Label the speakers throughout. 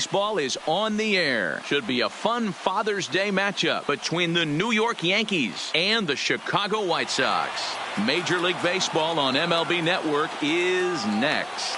Speaker 1: Baseball is on the air. Should be a fun Father's Day matchup between the New York Yankees and the Chicago White Sox. Major League Baseball on MLB Network is next.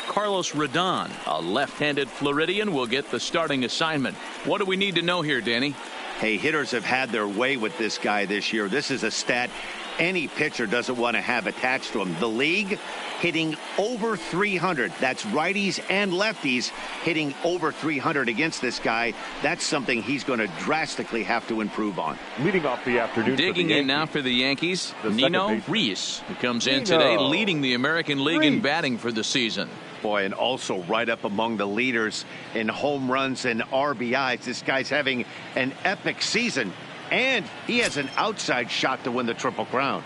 Speaker 1: Carlos Rodon, a left-handed Floridian, will get the starting assignment. What do we need to know here, Danny?
Speaker 2: Hey, hitters have had their way with this guy this year. This is a stat any pitcher doesn't want to have attached to him. The league hitting over 300. That's righties and lefties hitting over 300 against this guy. That's something he's going to drastically have to improve on.
Speaker 3: Leading off the afternoon.
Speaker 1: Digging in now for the Yankees, Nino Reyes, who comes in today leading the American League in batting for the season.
Speaker 2: Boy, and also right up among the leaders in home runs and RBIs. This guy's having an epic season, and he has an outside shot to win the Triple Crown.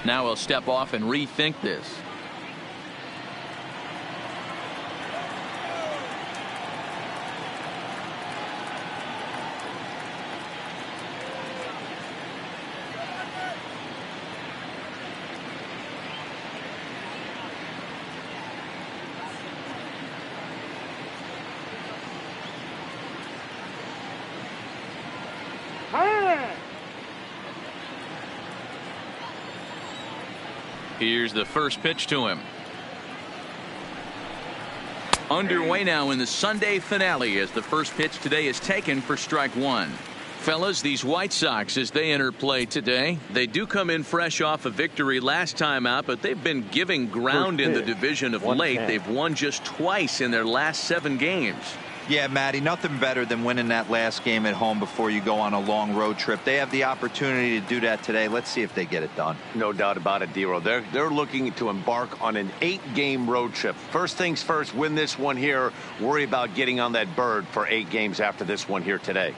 Speaker 1: Now he'll step off and rethink this. Here's the first pitch to him. Underway now in the Sunday finale as the first pitch today is taken for strike one. Fellas, these White Sox, as they enter play today, they do come in fresh off a victory last time out, but they've been giving ground in the division of late. They've won just twice in their last 7 games.
Speaker 4: Yeah, Matty, nothing better than winning that last game at home before you go on a long road trip. They have the opportunity to do that today. Let's see if they get it done.
Speaker 2: No doubt about it, Dero. They're looking to embark on an 8-game road trip. First things first, win this one here. Worry about getting on that bird for 8 games after this one here today.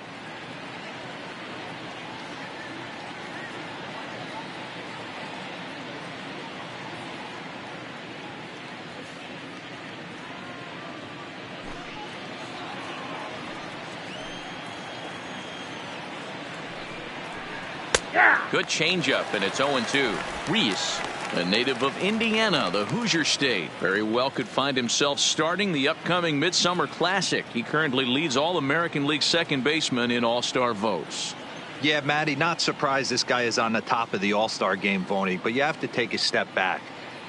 Speaker 1: Good changeup, and it's 0-2. Reyes, a native of Indiana, the Hoosier State, very well could find himself starting the upcoming Midsummer Classic. He currently leads all American League second basemen in All-Star votes.
Speaker 4: Yeah, Matty, not surprised this guy is on the top of the All-Star game voting, but you have to take a step back.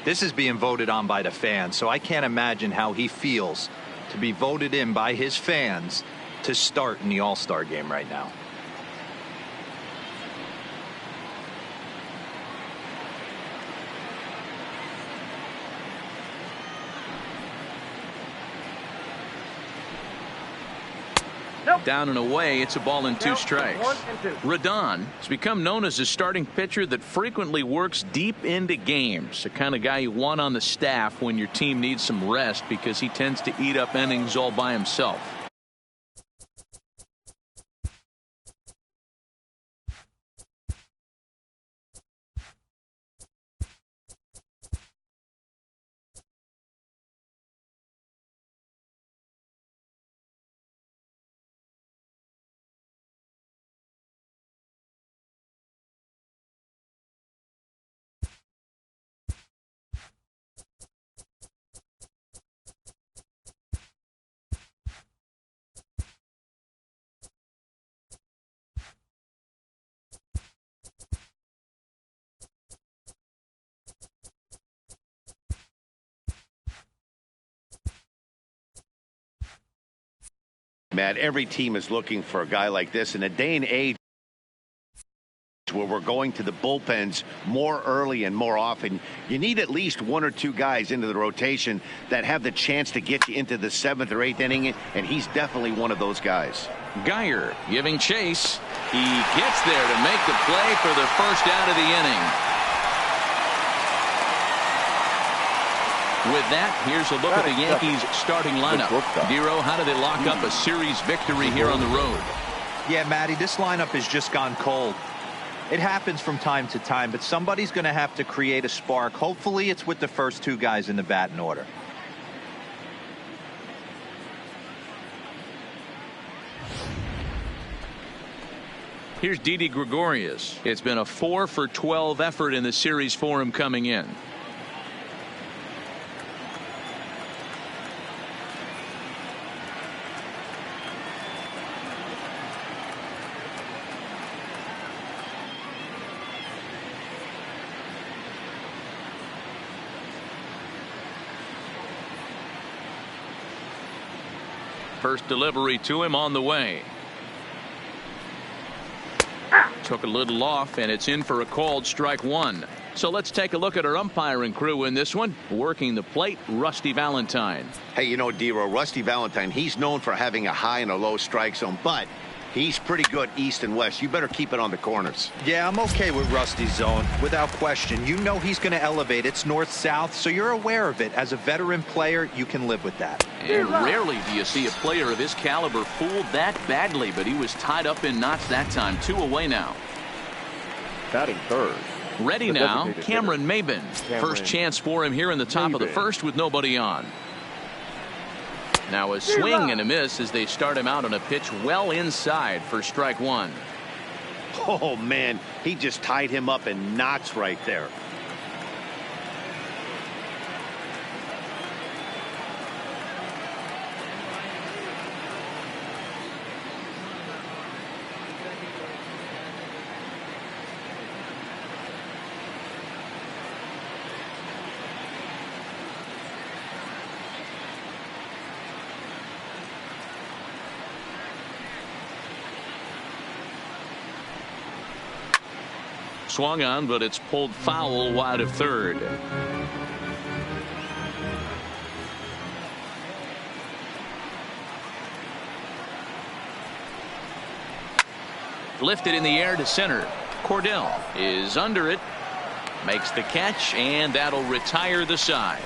Speaker 4: This is being voted on by the fans, so I can't imagine how he feels to be voted in by his fans to start in the All-Star game right now.
Speaker 1: Down and away, it's a ball and 2 strikes. Rodon has become known as a starting pitcher that frequently works deep into games. The kind of guy you want on the staff when your team needs some rest because he tends to eat up innings all by himself.
Speaker 2: Matt, every team is looking for a guy like this in a day and age where we're going to the bullpens more early and more often. You need at least 1 or 2 guys into the rotation that have the chance to get you into the 7th or 8th inning, and he's definitely one of those guys.
Speaker 1: Geyer giving chase. He gets there to make the play for the first out of the inning. With that, here's a look at the Yankees starting lineup. Dero, how do they lock up a series victory here on the road?
Speaker 4: Yeah, Matty, this lineup has just gone cold. It happens from time to time, but somebody's going to have to create a spark. Hopefully it's with the first 2 guys in the batting order.
Speaker 1: Here's Didi Gregorius. It's been a 4 for 12 effort in the series for him coming in. First delivery to him on the way. Took a little off, and it's in for a called strike one. So let's take a look at our umpiring crew in this one. Working the plate, Rusty Valentine.
Speaker 2: Hey, you know, Dero, Rusty Valentine, he's known for having a high and a low strike zone, but he's pretty good east and west. You better keep it on the corners.
Speaker 4: Yeah, I'm okay with Rusty's zone, without question. You know he's going to elevate. It's north-south, so you're aware of it. As a veteran player, you can live with that.
Speaker 1: And rarely do you see a player of his caliber fooled that badly, but he was tied up in knots that time. 2 away now.
Speaker 3: Batting third.
Speaker 1: Ready now, Cameron Maben. First chance for him here in the top of the first with nobody on. Now a swing and a miss as they start him out on a pitch well inside for strike one.
Speaker 2: Oh, man, he just tied him up in knots right there.
Speaker 1: Swung on, but it's pulled foul wide of third. Lifted in the air to center. Cordell is under it. Makes the catch, and that'll retire the side.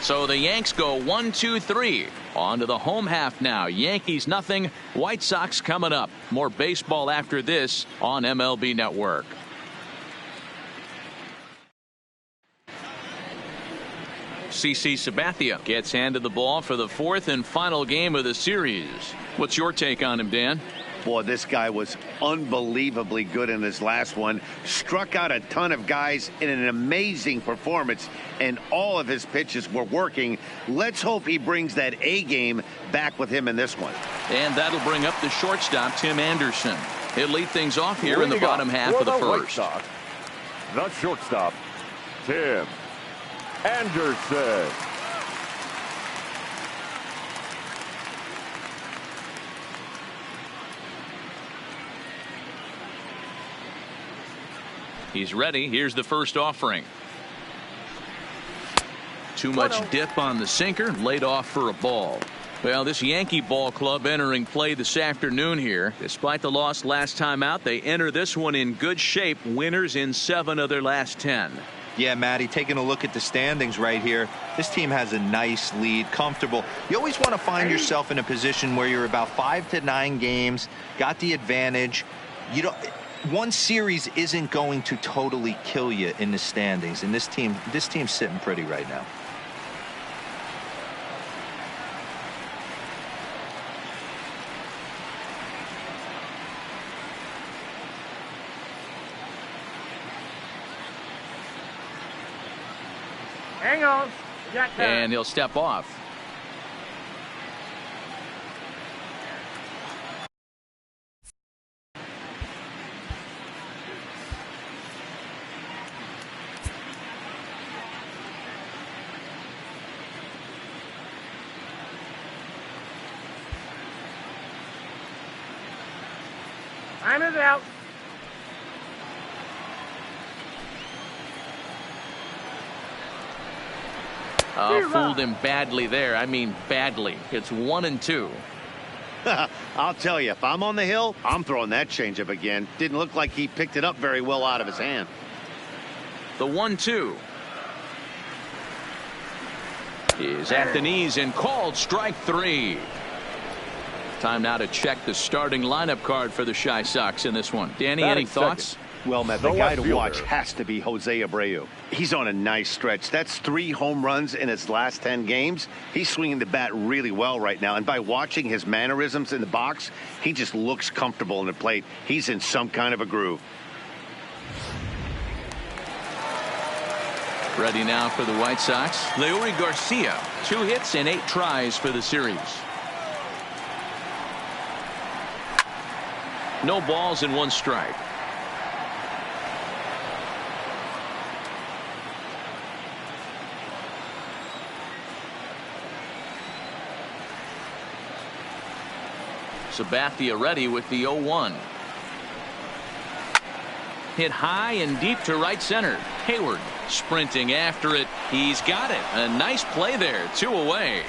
Speaker 1: So the Yanks go 1-2-3. On to the home half now. Yankees nothing. White Sox coming up. More baseball after this on MLB Network. CC Sabathia gets handed the ball for the 4th and final game of the series. What's your take on him, Dan?
Speaker 2: Boy, this guy was unbelievably good in his last one. Struck out a ton of guys in an amazing performance, and all of his pitches were working. Let's hope he brings that A game back with him in this one.
Speaker 1: And that'll bring up the shortstop, Tim Anderson. He'll lead things off here in the bottom half of the first.
Speaker 3: The shortstop, Tim Anderson.
Speaker 1: He's ready. Here's the first offering. Too much dip on the sinker. Laid off for a ball. Well, this Yankee ball club entering play this afternoon here. Despite the loss last time out, they enter this one in good shape. Winners in 7 of their last 10.
Speaker 4: Yeah, Matty, taking a look at the standings right here. This team has a nice lead, comfortable. You always want to find yourself in a position where you're about 5 to 9 games, got the advantage. You don't. One series isn't going to totally kill you in the standings, and this team's sitting pretty right now.
Speaker 5: Hang on.
Speaker 1: And he'll step off.
Speaker 5: Time is out.
Speaker 1: Fooled him badly there. I mean badly. It's 1-2.
Speaker 2: I'll tell you, if I'm on the hill, I'm throwing that changeup again. Didn't look like he picked it up very well out of his hand.
Speaker 1: The 1-2 is at the knees and called strike 3. Time now to check the starting lineup card for the Chi Sox in this one. Danny, any thoughts?
Speaker 2: Well, Matt, the guy to watch has to be Jose Abreu. He's on a nice stretch. That's 3 home runs in his last 10 games. He's swinging the bat really well right now. And by watching his mannerisms in the box, he just looks comfortable in the plate. He's in some kind of a groove.
Speaker 1: Ready now for the White Sox, Leury Garcia. 2 hits and 8 tries for the series. No balls and 1 strike. Sabathia ready with the 0-1. Hit high and deep to right center. Hayward sprinting after it. He's got it. A nice play there. 2 away.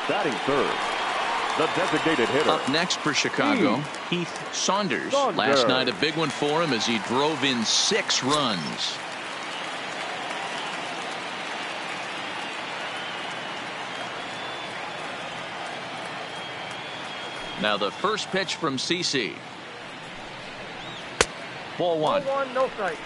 Speaker 3: Batting third, the designated hitter.
Speaker 1: Up next for Chicago, Heath Saunders. Last night a big one for him as he drove in 6 runs. Now the first pitch from CC. Ball 1.
Speaker 5: Ball 1, no strike.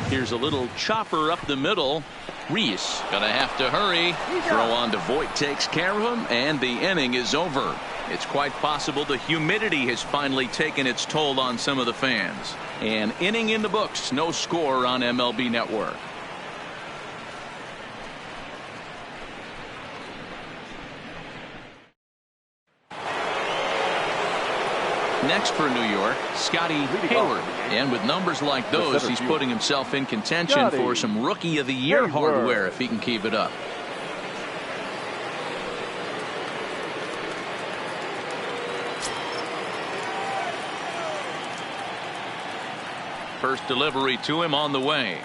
Speaker 1: Here's a little chopper up the middle. Reese gonna have to hurry. Throw on to Voit takes care of him, and the inning is over. It's quite possible the humidity has finally taken its toll on some of the fans. An inning in the books. No score on MLB Network. Next for New York, Scotty Hayward. And with numbers like those, he's putting himself in contention for some Rookie of the Year hardware if he can keep it up. First delivery to him on the way.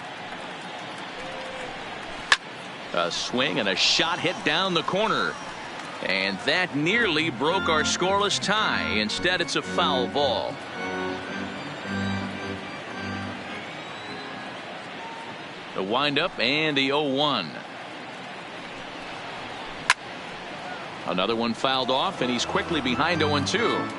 Speaker 1: A swing and a shot hit down the corner. And that nearly broke our scoreless tie. Instead, it's a foul ball. The windup and the 0-1. Another one fouled off, and he's quickly behind 0-2.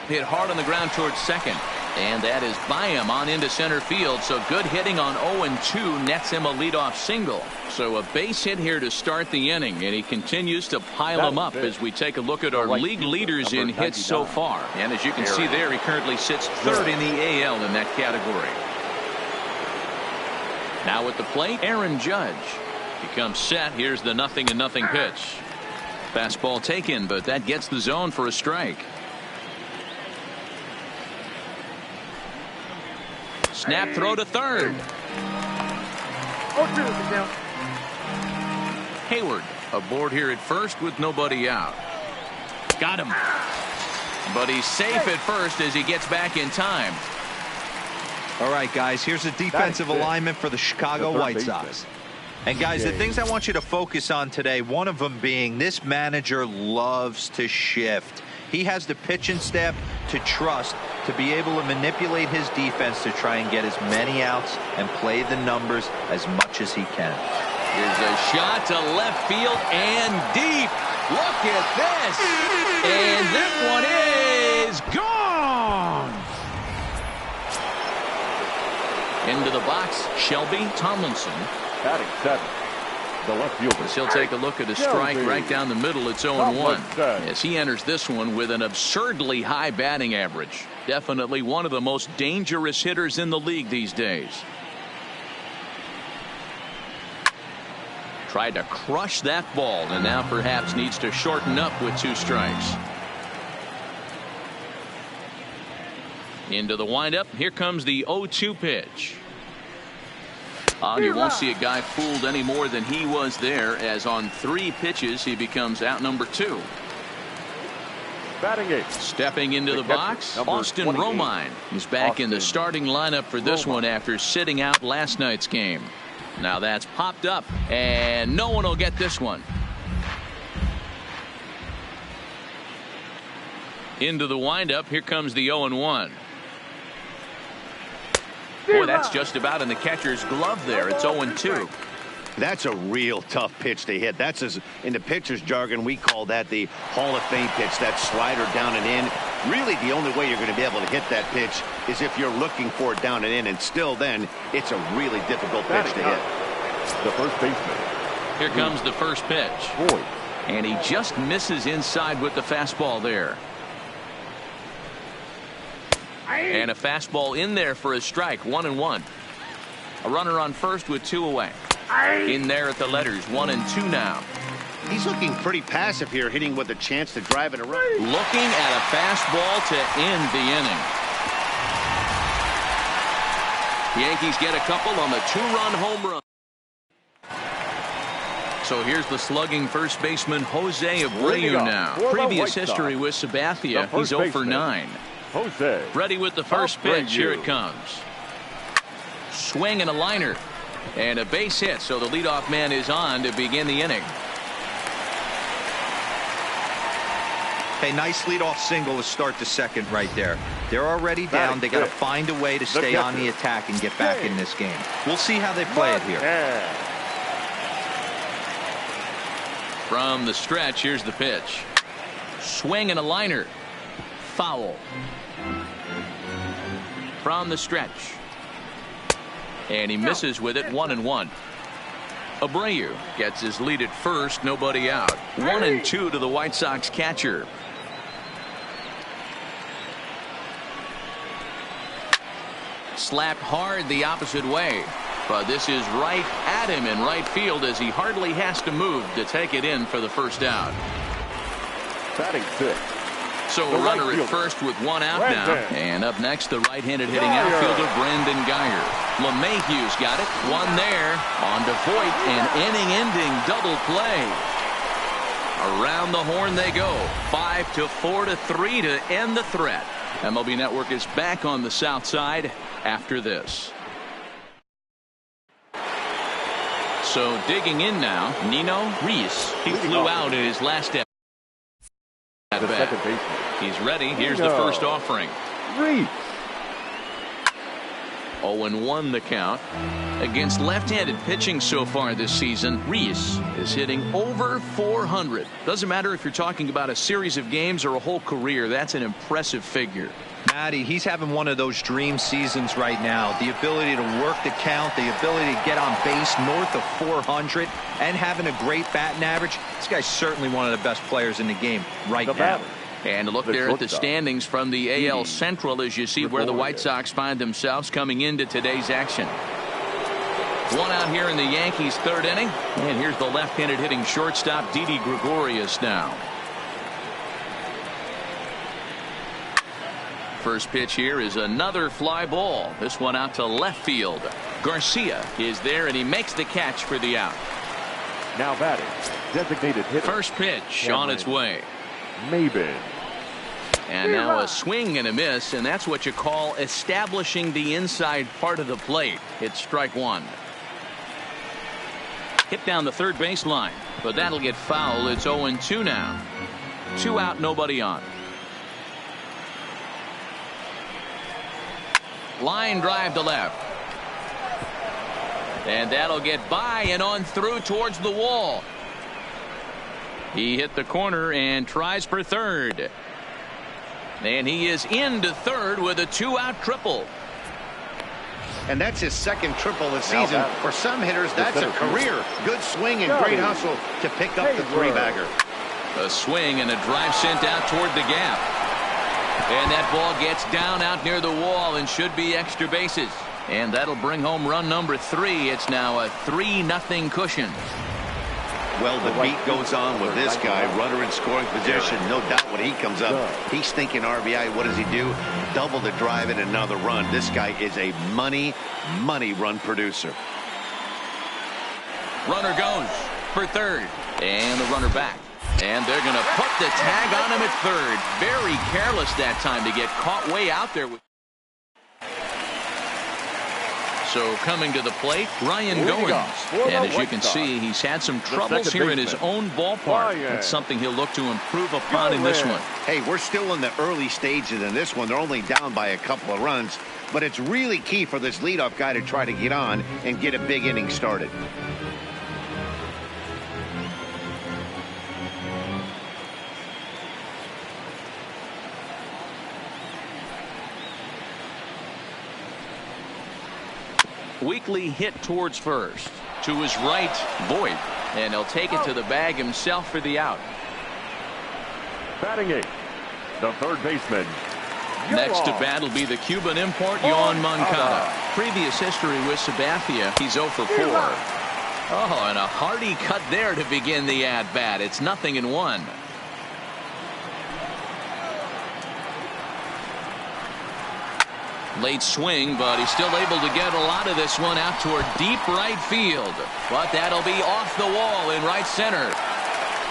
Speaker 1: Hit hard on the ground towards second. And that is by him on into center field. So good hitting on 0-2 nets him a leadoff single. So a base hit here to start the inning. And he continues to pile them up as we take a look at our league leaders in hits so far. And as you can see there, he currently sits 3rd in the AL in that category. Now at the plate, Aaron Judge. He comes set. Here's the 0-0 pitch. Fastball taken, but that gets the zone for a strike. Snap throw to third.
Speaker 5: 0-2 the count.
Speaker 1: Hayward aboard here at first with nobody out. Got him. But he's safe at first as he gets back in time.
Speaker 4: All right, guys, here's a defensive alignment for the Chicago White Sox. And guys, the things I want you to focus on today, one of them being this manager loves to shift. He has the pitching staff to trust to be able to manipulate his defense to try and get as many outs and play the numbers as much as he can.
Speaker 1: Here's a shot to left field and deep. Look at this. And that one is gone. Into the box, Shelby Tomlinson.
Speaker 3: Batting 7. The left fielder.
Speaker 1: He'll take a look at a strike right down the middle. It's 0-1 as he enters this one with an absurdly high batting average. Definitely one of the most dangerous hitters in the league these days. Tried to crush that ball and now perhaps needs to shorten up with 2 strikes. Into the windup. Here comes the 0-2 pitch. You won't see a guy fooled any more than he was there, as on 3 pitches he becomes out number 2.
Speaker 3: Batting 8.
Speaker 1: Stepping into the box, Austin Romine. He's back in the starting lineup for this one after sitting out last night's game. Now that's popped up, and no one will get this one. Into the windup, here comes the 0-1. Boy, that's just about in the catcher's glove there. It's 0-2.
Speaker 2: That's a real tough pitch to hit. That's, in the pitcher's jargon, we call that the Hall of Fame pitch, that slider down and in. Really, the only way you're going to be able to hit that pitch is if you're looking for it down and in, and still then, it's a really difficult pitch to hit.
Speaker 3: The first baseman.
Speaker 1: Here comes the first pitch. And he just misses inside with the fastball there. And a fastball in there for a strike, 1-1. A runner on first with 2 away. In there at the letters, 1-2 now.
Speaker 2: He's looking pretty passive here, hitting with a chance to drive in a run.
Speaker 1: Looking at a fastball to end the inning. The Yankees get a couple on the 2-run home run. So here's the slugging first baseman Jose Abreu now. Previous history with Sabathia, he's 0 for 9.
Speaker 3: Jose.
Speaker 1: Ready with the first pitch. Here it comes. Swing and a liner. And a base hit, so the leadoff man is on to begin the inning.
Speaker 4: Hey, nice leadoff single to start the second right there. They're already down. They got to find a way to stay on the attack and get back in this game. We'll see how they play it here.
Speaker 1: From the stretch, here's the pitch. Swing and a liner. Foul. From the stretch. And he misses with it, 1-1. Abreu gets his lead at first, nobody out. 1-2 to the White Sox catcher. Slapped hard the opposite way. But this is right at him in right field as he hardly has to move to take it in for the first out.
Speaker 3: Batting 6.
Speaker 1: So a runner at first with 1 out now. And up next, the right-handed hitting outfielder Brandon Guyer. LeMahieu's got it. 1 there. On to Voit, an inning-ending double play. Around the horn they go. 5-4-3 to end the threat. MLB Network is back on the south side after this. So digging in now, Nino Reese. He flew out in his last at bat. He's ready. Here's the first offering.
Speaker 3: Reese.
Speaker 1: 0-1 the count. Against left-handed pitching so far this season, Reese is hitting over 400. Doesn't matter if you're talking about a series of games or a whole career. That's an impressive figure.
Speaker 4: Matty, he's having one of those dream seasons right now. The ability to work the count, the ability to get on base north of 400, and having a great batting average. This guy's certainly one of the best players in the game right now.
Speaker 1: And look there at the standings from the AL Central as you see where the White Sox find themselves coming into today's action. 1 out here in the Yankees' 3rd inning. And here's the left-handed hitting shortstop Didi Gregorius now. First pitch here is another fly ball. This one out to left field. Garcia is there and he makes the catch for the out.
Speaker 3: Now batting, designated hitter.
Speaker 1: First pitch on its way.
Speaker 3: Maben.
Speaker 1: And now a swing and a miss, and that's what you call establishing the inside part of the plate. It's strike 1. Hit down the third baseline, but that'll get foul. It's 0-2 now. 2 out, nobody on. Line drive to left. And that'll get by and on through towards the wall. He hit the corner and tries for third. And he is into third with a 2-out triple.
Speaker 2: And that's his 2nd triple this season. For some hitters, that's a career. Good swing and great hustle to pick up the 3-bagger.
Speaker 1: A swing and a drive sent out toward the gap. And that ball gets down out near the wall and should be extra bases. And that'll bring home run number 3. It's now a 3-0 cushion.
Speaker 2: Well, the beat goes on with this guy. Runner in scoring position. No doubt when he comes up, he's thinking RBI. What does he do? Double the drive and another run. This guy is a money run producer.
Speaker 1: Runner goes for third. And the runner back. And they're going to put the tag on him at third. Very careless that time to get caught way out there. So coming to the plate, Ryan Goins. And as you can see, he's had some troubles here in his own ballpark. That's something he'll look to improve upon in this one.
Speaker 2: Hey, we're still in the early stages in this one. They're only down by a couple of runs. But it's really key for this leadoff guy to try to get on and get a big inning started.
Speaker 1: Weekly hit towards first. To his right, Voigt. And he'll take it to the bag himself for the out.
Speaker 3: Batting 8, the third baseman.
Speaker 1: Next to bat will be the Cuban import, Yoan Moncada. Previous history with Sabathia, he's 0 for 4. Oh, and a hearty cut there to begin the at-bat. It's 0-1. Late swing, but he's still able to get a lot of this one out toward deep right field. But that'll be off the wall in right center.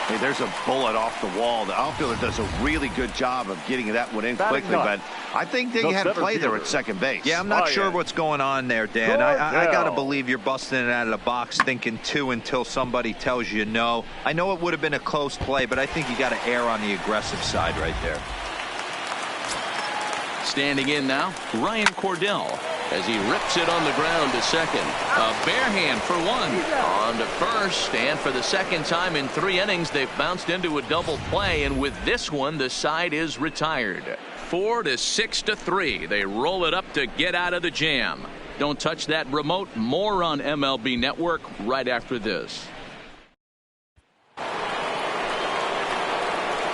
Speaker 2: Hey, there's a bullet off the wall. The outfielder does a really good job of getting that one in quickly, but I think they had a play there at second base.
Speaker 4: Yeah, I'm not sure what's going on there, Dan. I got to believe you're busting it out of the box thinking 2 until somebody tells you no. I know it would have been a close play, but I think you got to err on the aggressive side right there.
Speaker 1: Standing in now, Ryan Cordell, as he rips it on the ground to second. A bare hand for one. On to first, and for the second time in 3 innings, they've bounced into a double play, and with this one, the side is retired. 4 to 6 to 3. They roll it up to get out of the jam. Don't touch that remote. More on MLB Network right after this.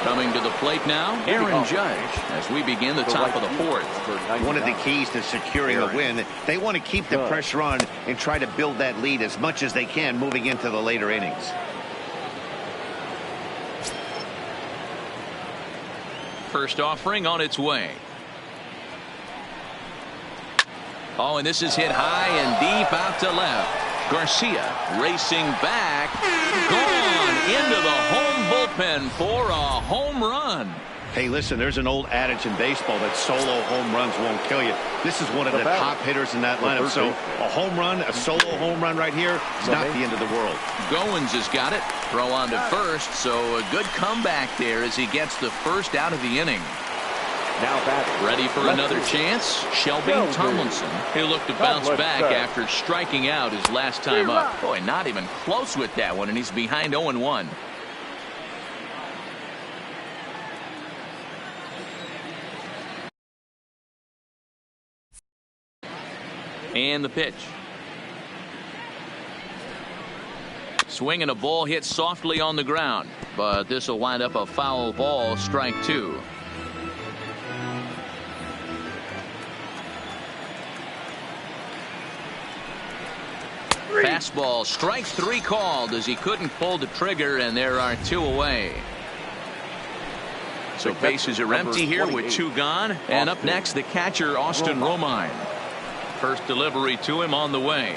Speaker 1: Coming to the plate now, Aaron Judge, as we begin the top of the 4th.
Speaker 2: One of the keys to securing a win, they want to keep the pressure on and try to build that lead as much as they can moving into the later innings.
Speaker 1: First offering on its way. Oh, and this is hit high and deep out to left. Garcia racing back, gone into the home bullpen for a home run.
Speaker 2: Hey, listen, there's an old adage in baseball that solo home runs won't kill you. This is one of the top hitters in that lineup. So a home run, a solo home run right here is not the end of the world.
Speaker 1: Goins has got it. Throw on to first, so a good comeback there as he gets the first out of the inning.
Speaker 3: Now batting.
Speaker 1: Ready for another chance? Shelby Tomlinson. He'll look to bounce back after striking out his last time up. Boy, not even close with that one, and he's behind 0-1. And the pitch. Swinging a ball hit softly on the ground, but this will wind up a foul ball, strike 2. Fastball, strike 3 called as he couldn't pull the trigger, and there are 2 away. So bases are empty here with 2 gone. And up next, the catcher, Austin Romine. First delivery to him on the way.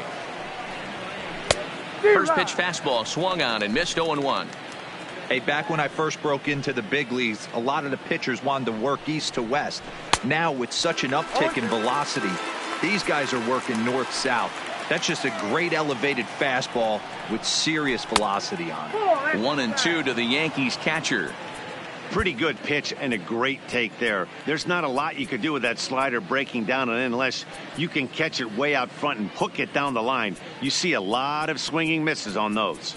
Speaker 1: First pitch fastball swung on and missed 0-1.
Speaker 4: Hey, back when I first broke into the big leagues, a lot of the pitchers wanted to work east to west. Now, with such an uptick in velocity, these guys are working north-south. That's just a great elevated fastball with serious velocity on it.
Speaker 1: 1-2 to the Yankees catcher.
Speaker 2: Pretty good pitch and a great take there. There's not a lot you could do with that slider breaking down and unless you can catch it way out front and hook it down the line. You see a lot of swinging misses on those.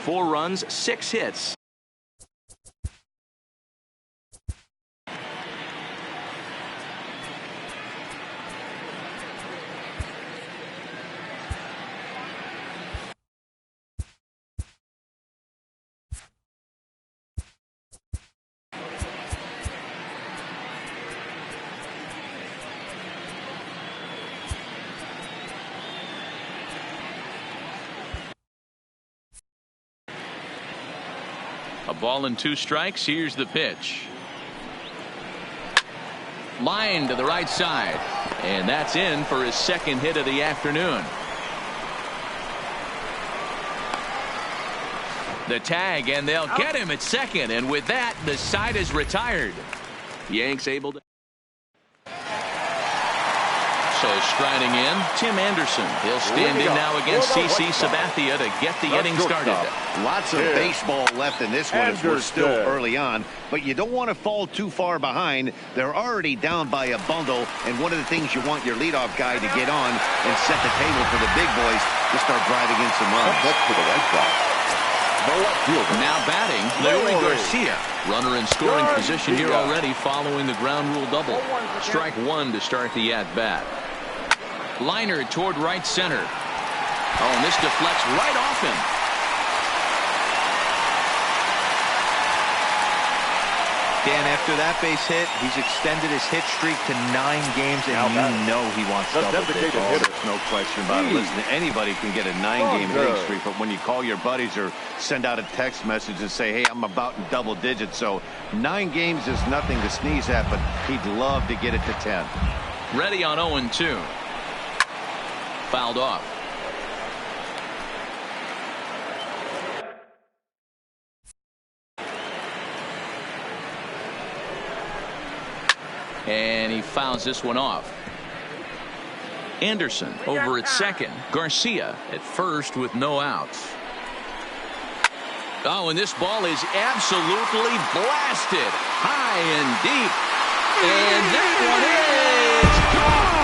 Speaker 1: Four runs, 6 hits. A ball and 2 strikes. Here's the pitch. Line to the right side. And that's in for his second hit of the afternoon. The tag, and they'll get him at second. And with that, the side is retired. Yanks able to. So striding in, Tim Anderson. He'll stand in now against CC Sabathia to get the inning started.
Speaker 2: Lots of baseball left in this one as we're still early on, but you don't want to fall too far behind. They're already down by a bundle, and one of the things you want your leadoff guy to get on and set the table for the big boys to start driving in some runs.
Speaker 3: That's to the right side.
Speaker 1: Now batting, Leury Garcia. Runner in scoring position here already following the ground rule double. Strike 1 to start the at-bat. Liner toward right center. Oh, and this deflects right off him.
Speaker 4: Dan, after that base hit, he's extended his hit streak to 9 games, and you know he wants double digits.
Speaker 2: There's no question about it. Listen, anybody can get a 9-game hitting streak, but when you call your buddies or send out a text message and say, hey, I'm about in double digits, so 9 games is nothing to sneeze at, but he'd love to get it to 10.
Speaker 1: Ready on 0-2. Fouled off. And he fouls this one off. Anderson over at second. Garcia at first with no outs. Oh, and this ball is absolutely blasted high and deep. And that one is gone.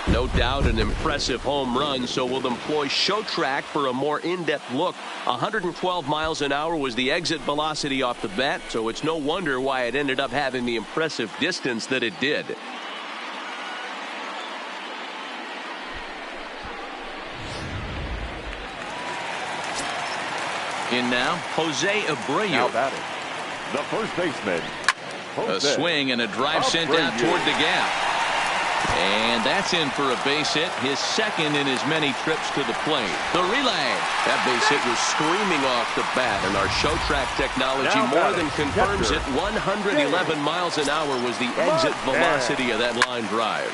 Speaker 1: No doubt an impressive home run, so we'll employ show track for a more in-depth look. 112 miles an hour was the exit velocity off the bat, so it's no wonder why it ended up having the impressive distance that it did. In now, Jose Abreu.
Speaker 3: Now batting, the first baseman.
Speaker 1: A swing and a drive sent out toward the gap. And that's in for a base hit, his second in as many trips to the plate. The relay. That base hit was screaming off the bat, and our show track technology more than confirms it. 111 miles an hour was the exit velocity of that line drive.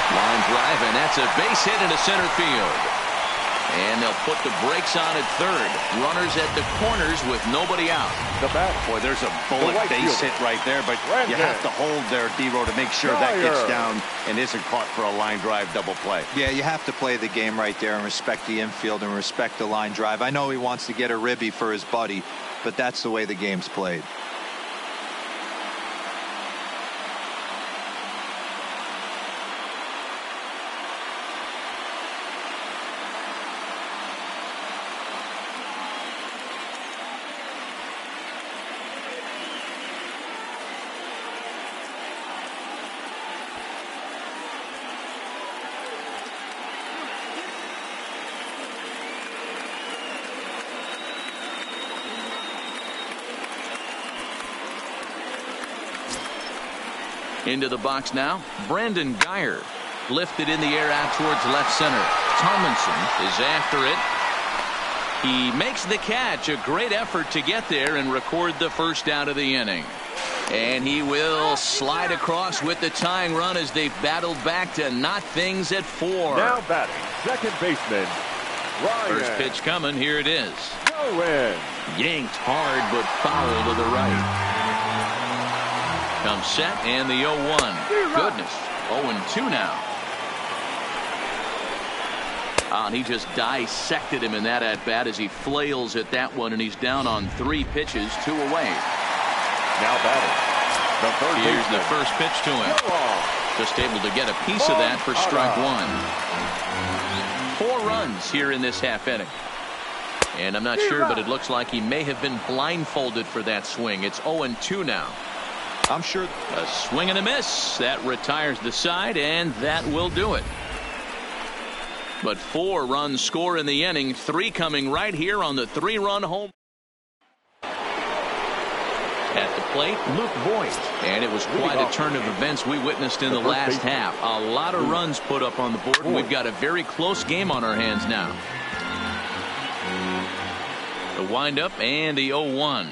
Speaker 1: Line drive, and that's a base hit into center field. And they'll put the brakes on at third. Runners at the corners with nobody out.
Speaker 3: The bat.
Speaker 2: Boy, there's a bullet base hit right there, but you have to hold there, D-Row, to make sure that gets down and isn't caught for a line drive double play.
Speaker 4: Yeah, you have to play the game right there and respect the infield and respect the line drive. I know he wants to get a ribby for his buddy, but that's the way the game's played.
Speaker 1: Into the box now, Brandon Geyer. Lifted in the air out towards left center. Tomlinson is after it. He makes the catch. A great effort to get there and record the first out of the inning. And he will slide across with the tying run as they battled back to knot things at 4.
Speaker 3: Now batting, second baseman, Ryan.
Speaker 1: First pitch coming. Here it is.
Speaker 3: Going.
Speaker 1: Yanked hard, but foul to the right. Comes set, and the 0-1. Goodness. 0-2 now. And he just dissected him in that at-bat as he flails at that one, and he's down on 3 pitches, 2 away.
Speaker 3: Now batting, the third
Speaker 1: Here's
Speaker 3: baseman.
Speaker 1: the first pitch to him. Just able to get a piece of that for strike 1. 4 runs here in this half inning. And I'm not sure, but it looks like he may have been blindfolded for that swing. It's 0-2 now.
Speaker 4: I'm sure.
Speaker 1: A swing and a miss. That retires the side, and that will do it. But 4 runs score in the inning, 3 coming right here on the 3-run home. At the plate, Luke Voigt. And it was quite a turn of events we witnessed in the last half. A lot of runs put up on the board, and we've got a very close game on our hands now. The windup and the 0-1.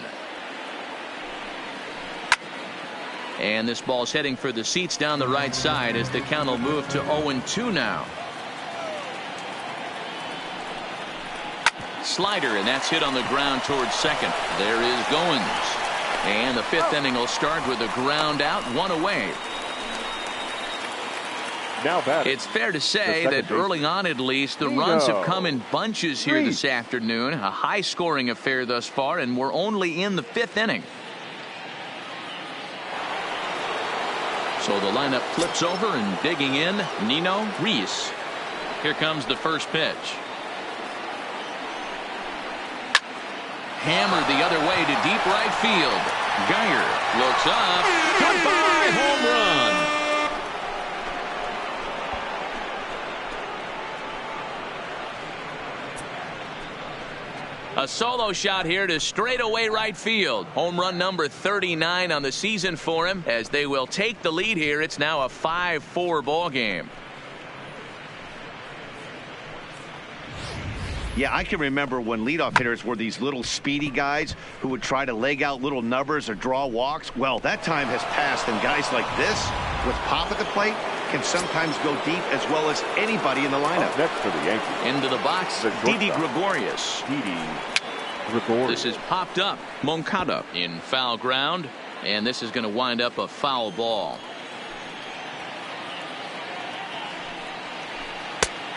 Speaker 1: And this ball's heading for the seats down the right side as the count will move to 0-2 now. Slider, and that's hit on the ground towards second. There is Goins. And the 5th inning will start with a ground out, 1 away.
Speaker 3: Now
Speaker 1: it's fair to say that early on, at least, the runs have come in bunches here this afternoon. A high-scoring affair thus far, and we're only in the 5th inning. So the lineup flips over, and digging in, Nino Reese. Here comes the first pitch. Hammered the other way to deep right field. Geyer looks up. Goodbye, home run. A solo shot here to straightaway right field. Home run number 39 on the season for him as they will take the lead here. It's now a 5-4 ball game.
Speaker 2: Yeah, I can remember when leadoff hitters were these little speedy guys who would try to leg out little numbers or draw walks. Well, that time has passed, and guys like this, with pop at the plate, can sometimes go deep as well as anybody in the lineup.
Speaker 3: Next for the Yankees.
Speaker 1: Into the box, Didi Gregorius. This is popped up. Moncada in foul ground, and this is going to wind up a foul ball.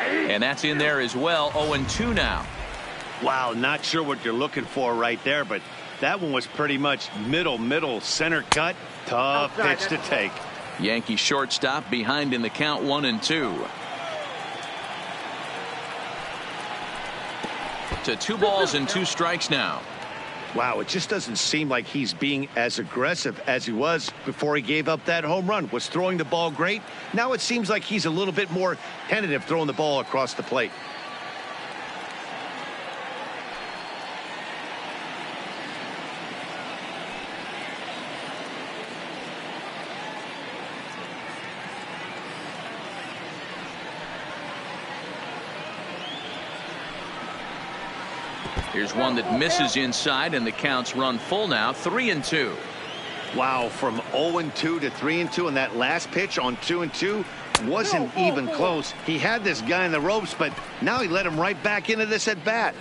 Speaker 1: And that's in there as well. 0-2 now.
Speaker 2: Wow, not sure what you're looking for right there, but that one was pretty much middle center cut. Tough pitch to take.
Speaker 1: Yankee shortstop behind in the count, 1-2. To 2 balls and 2 strikes now.
Speaker 2: Wow, it just doesn't seem like he's being as aggressive as he was before he gave up that home run. Was throwing the ball great. Now it seems like he's a little bit more tentative throwing the ball across the plate.
Speaker 1: Here's one that misses inside, and the count's run full now, 3-2.
Speaker 2: Wow, from 0-2 to 3-2, and that last pitch on 2-2 wasn't even close. He had this guy in the ropes, but now he let him right back into this at bat.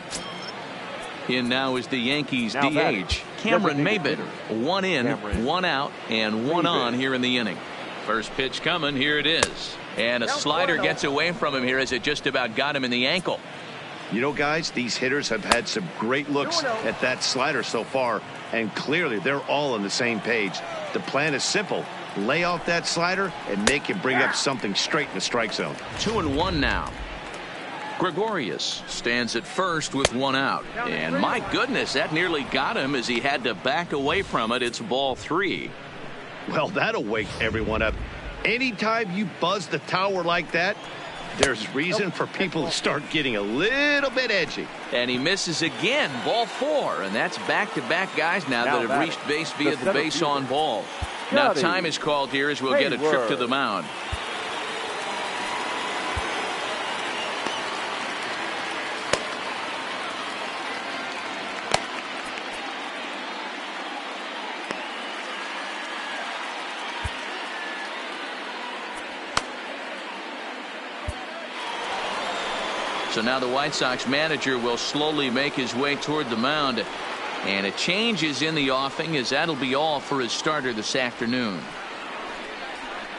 Speaker 1: In now is the Yankees DH, Cameron Maybin. 1 in, 1 out, and 1 on here in the inning. First pitch coming, here it is. And a slider gets away from him here as it just about got him in the ankle.
Speaker 2: You know, guys, these hitters have had some great looks at that slider so far, and clearly they're all on the same page. The plan is simple. Lay off that slider and make him bring up something straight in the strike zone.
Speaker 1: 2-1 now. Gregorius stands at first with 1 out. And my goodness, that nearly got him as he had to back away from it. It's ball 3.
Speaker 2: Well, that'll wake everyone up. Anytime you buzz the tower like that, there's reason for people to start getting a little bit edgy.
Speaker 1: And he misses again, ball 4. And that's back-to-back guys now that have reached base via the base on ball. Now time is called here as we'll get a trip to the mound. So now the White Sox manager will slowly make his way toward the mound. And a change is in the offing as that'll be all for his starter this afternoon.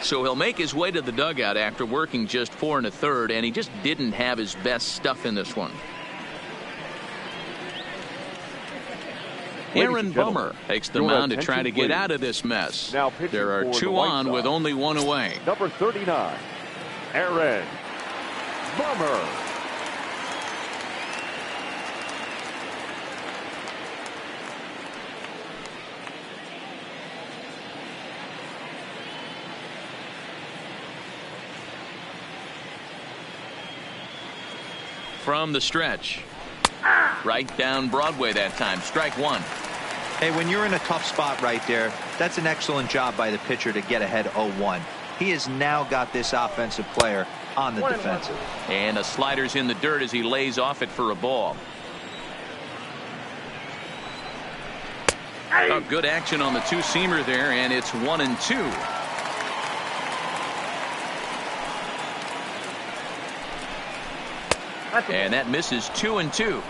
Speaker 1: So he'll make his way to the dugout after working just 4 1/3, and he just didn't have his best stuff in this one. Aaron Bummer takes the mound to try to get out of this mess. There are 2 on with only 1 away.
Speaker 3: Number 39, Aaron Bummer.
Speaker 1: from the stretch. Right down Broadway that time. Strike one.
Speaker 4: Hey, when you're in a tough spot right there, that's an excellent job by the pitcher to get ahead 0-1. He has now got this offensive player on the defensive.
Speaker 1: And a slider's in the dirt as he lays off it for a ball. Oh, good action on the two-seamer there, and it's 1-2. And that misses 2-2.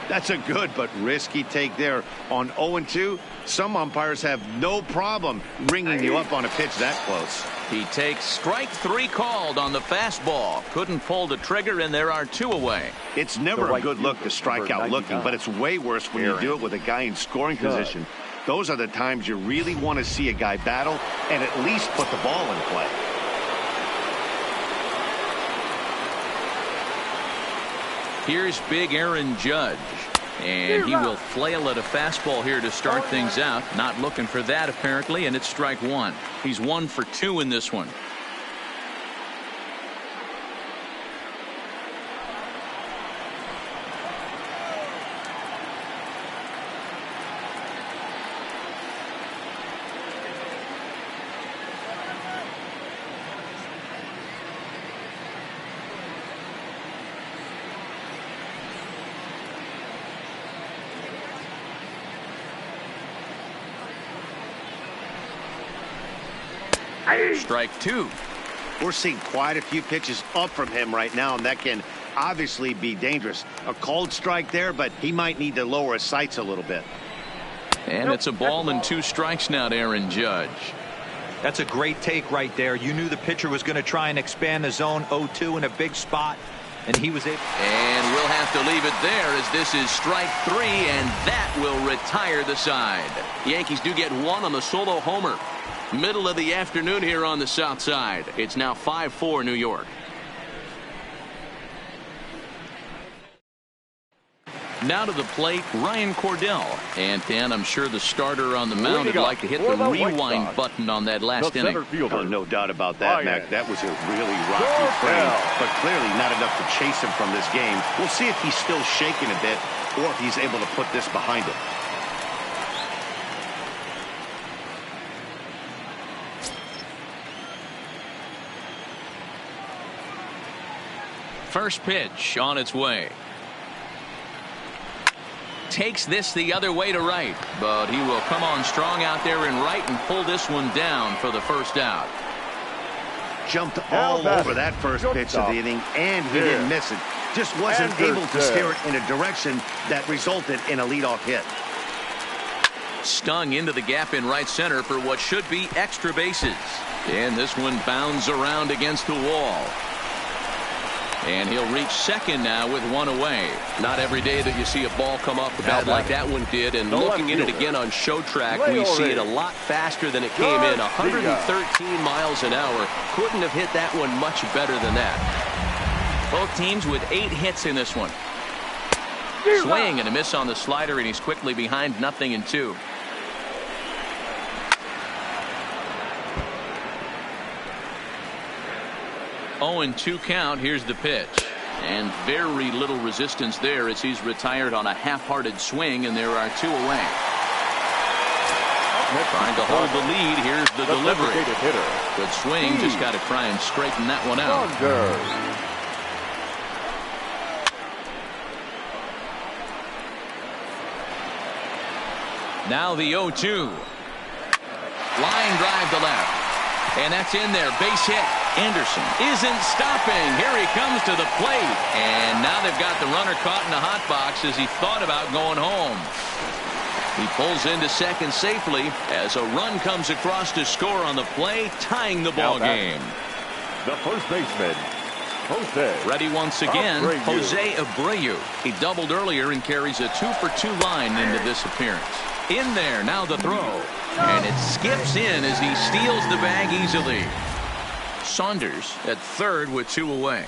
Speaker 2: That's a good but risky take there on 0-2. Some umpires have no problem ringing you up on a pitch that close.
Speaker 1: He takes strike three called on the fastball. Couldn't pull the trigger, and there are two away.
Speaker 2: It's never a good look to strike out looking, but it's way worse when you do it with a guy in scoring position. Those are the times you really want to see a guy battle and at least put the ball in play.
Speaker 1: Here's big Aaron Judge. And he will flail at a fastball here to start things out. Not looking for that, apparently, and it's strike one. He's 1 for 2 in this one. Strike two.
Speaker 2: We're seeing quite a few pitches up from him right now, and that can obviously be dangerous. A called strike there, but he might need to lower his sights a little bit.
Speaker 1: And it's a ball and 2 strikes now to Aaron Judge.
Speaker 4: That's a great take right there. You knew the pitcher was going to try and expand the zone 0-2 in a big spot, and he was able.
Speaker 1: And we'll have to leave it there as this is strike 3, and that will retire the side. The Yankees do get one on the solo homer. Middle of the afternoon here on the south side. It's now 5-4 New York. Now to the plate, Ryan Cordell. And Dan, I'm sure the starter on the mound would like to hit the rewind button on that last inning.
Speaker 2: Oh, no doubt about that, Mac. That was a really rocky frame, but clearly not enough to chase him from this game. We'll see if he's still shaking a bit or if he's able to put this behind him.
Speaker 1: First pitch on its way. Takes this the other way to right, but he will come on strong out there in right and pull this one down for the first out.
Speaker 2: Jumped all over that first pitch of the inning, and he didn't miss it. Just wasn't able to steer it in a direction that resulted in a leadoff hit.
Speaker 1: Stung into the gap in right center for what should be extra bases. And this one bounds around against the wall. And he'll reach second now with one away.
Speaker 6: Not every day that you see a ball come off the bat like that one did. And looking at it again on show track, we see it a lot faster than it came in. 113 miles an hour. Couldn't have hit that one much better than that.
Speaker 1: Both teams with 8 hits in this one. Swing and a miss on the slider, and he's quickly behind 0-2. Oh, and 2 count. Here's the pitch. And very little resistance there as he's retired on a half-hearted swing, and there are 2 away. Trying to hold the lead. Here's the delivery. Good swing. Just got to try and straighten that one out. Now the 0-2. Line drive to left. And that's in there. Base hit. Anderson isn't stopping. Here he comes to the plate. And now they've got the runner caught in the hot box as he thought about going home. He pulls into second safely as a run comes across to score on the play, tying the ball game.
Speaker 3: The first baseman, Jose.
Speaker 1: Ready once again, Jose Abreu. He doubled earlier and carries a 2-for-2 line into this appearance. In there, now the throw. And it skips in as he steals the bag easily. Saunders at third with 2 away.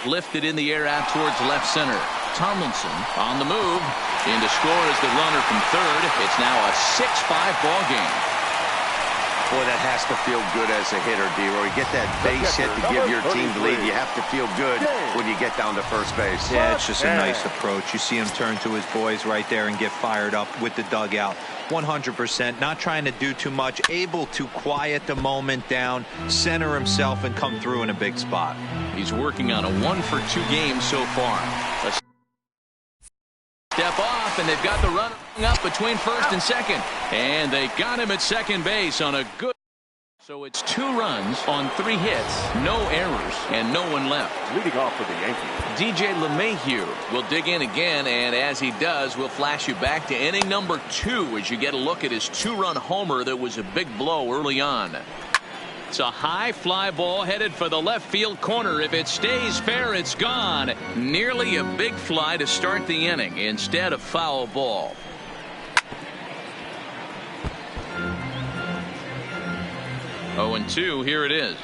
Speaker 1: Lifted in the air out towards left center. Tomlinson on the move. In to score is the runner from third. It's now a 6-5 ball game.
Speaker 2: Boy, that has to feel good as a hitter, D-Roy. Get that base hit to give your team the lead. You have to feel good when you get down to first base.
Speaker 4: Yeah, it's just a nice approach. You see him turn to his boys right there and get fired up with the dugout. 100%, not trying to do too much, able to quiet the moment down, center himself, and come through in a big spot.
Speaker 1: He's working on a 1-for-2 game so far. A step off, and they've got the run up between first and second. And they got him at second base on a good. So it's 2 runs on 3 hits, no errors, and no one left.
Speaker 3: Leading off for the Yankees,
Speaker 1: DJ LeMahieu will dig in again, and as he does, we'll flash you back to inning number 2 as you get a look at his 2-run homer that was a big blow early on. It's a high fly ball headed for the left field corner. If it stays fair, it's gone. Nearly a big fly to start the inning. Instead, a foul ball. Oh, and 2, here it is.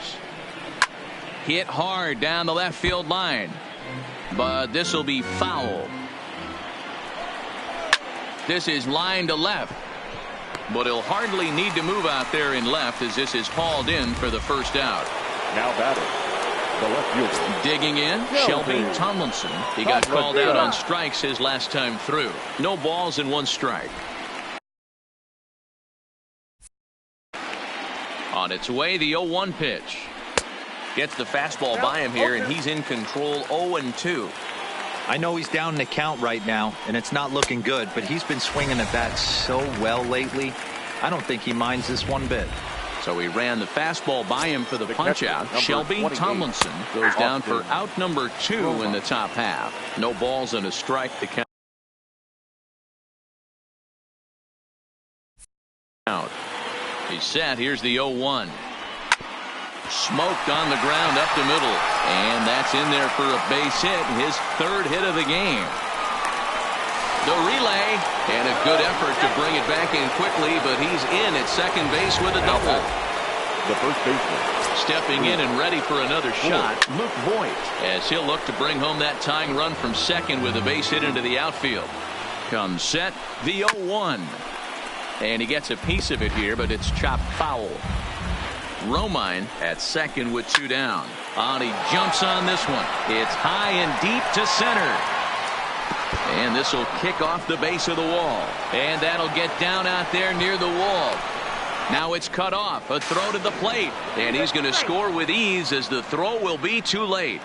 Speaker 1: Hit hard down the left field line. But this will be foul. This is line to left. But he'll hardly need to move out there in left as this is hauled in for the first out.
Speaker 3: now batting, the left fielder.
Speaker 1: Digging in, Shelby Tomlinson. He got called out on strikes his last time through. No balls and 1 strike. On its way, the 0-1 pitch. Gets the fastball by him here, and he's in control. 0-2.
Speaker 4: I know he's down in the count right now, and it's not looking good, but he's been swinging the bat so well lately. I don't think he minds this one bit.
Speaker 1: So he ran the fastball by him for the punch-out. Shelby Tomlinson goes down for out number 2 in the top half. No balls and a strike to count. He's set. Here's the 0-1. Smoked on the ground up the middle. And that's in there for a base hit. His 3rd hit of the game. The relay. And a good effort to bring it back in quickly. But he's in at second base with a double.
Speaker 3: The first baseman.
Speaker 1: Stepping in and ready for another shot, Luke Voigt. As he'll look to bring home that tying run from second with a base hit into the outfield. Comes set. The 0-1. And he gets a piece of it here, but it's chopped foul. Romine at second with 2 down. And he jumps on this one. It's high and deep to center. And this will kick off the base of the wall. And that'll get down out there near the wall. Now it's cut off. A throw to the plate. And he's going to score with ease as the throw will be too late.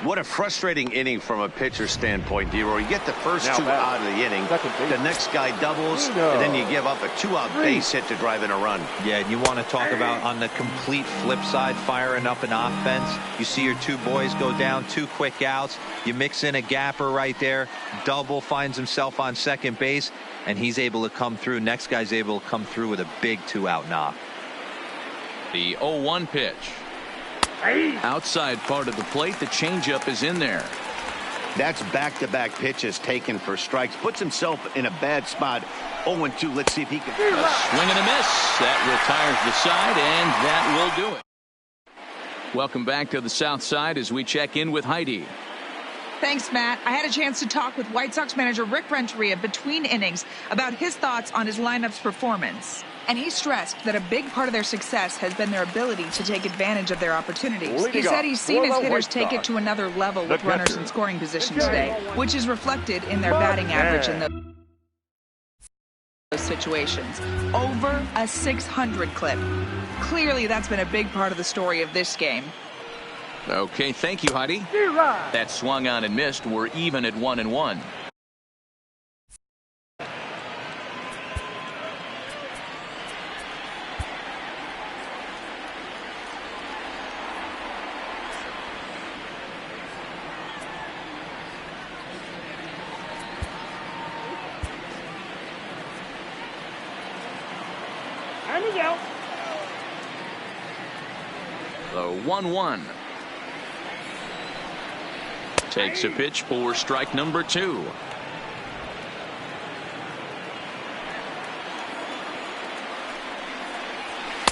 Speaker 2: What a frustrating inning from a pitcher standpoint, D-Roy. You get the first 2 out of the inning. The next guy doubles, and then you give up a 2-out base hit to drive in a run.
Speaker 4: Yeah, and you want to talk about on the complete flip side, firing up an offense. You see your 2 boys go down, 2 quick outs. You mix in a gapper right there. Double finds himself on second base, and he's able to come through. Next guy's able to come through with a big 2-out knock.
Speaker 1: The 0-1 pitch. Outside part of the plate, the changeup is in there.
Speaker 2: That's back-to-back pitches taken for strikes. Puts himself in a bad spot. 0-2. Let's see if he can.
Speaker 1: A swing and a miss. That retires the side, and that will do it. Welcome back to the South Side as we check in with Heidi.
Speaker 7: Thanks, Matt. I had a chance to talk with White Sox manager Rick Renteria between innings about his thoughts on his lineup's performance. And he stressed that a big part of their success has been their ability to take advantage of their opportunities. He said he's seen his hitters take it to another level with runners in scoring position today, which is reflected in their batting average in those situations. Over a 600 clip. Clearly, that's been a big part of the story of this game.
Speaker 1: Okay, thank you, Heidi. That swung on and missed. We're even at 1-1. The 1-1. Takes a pitch for strike number 2.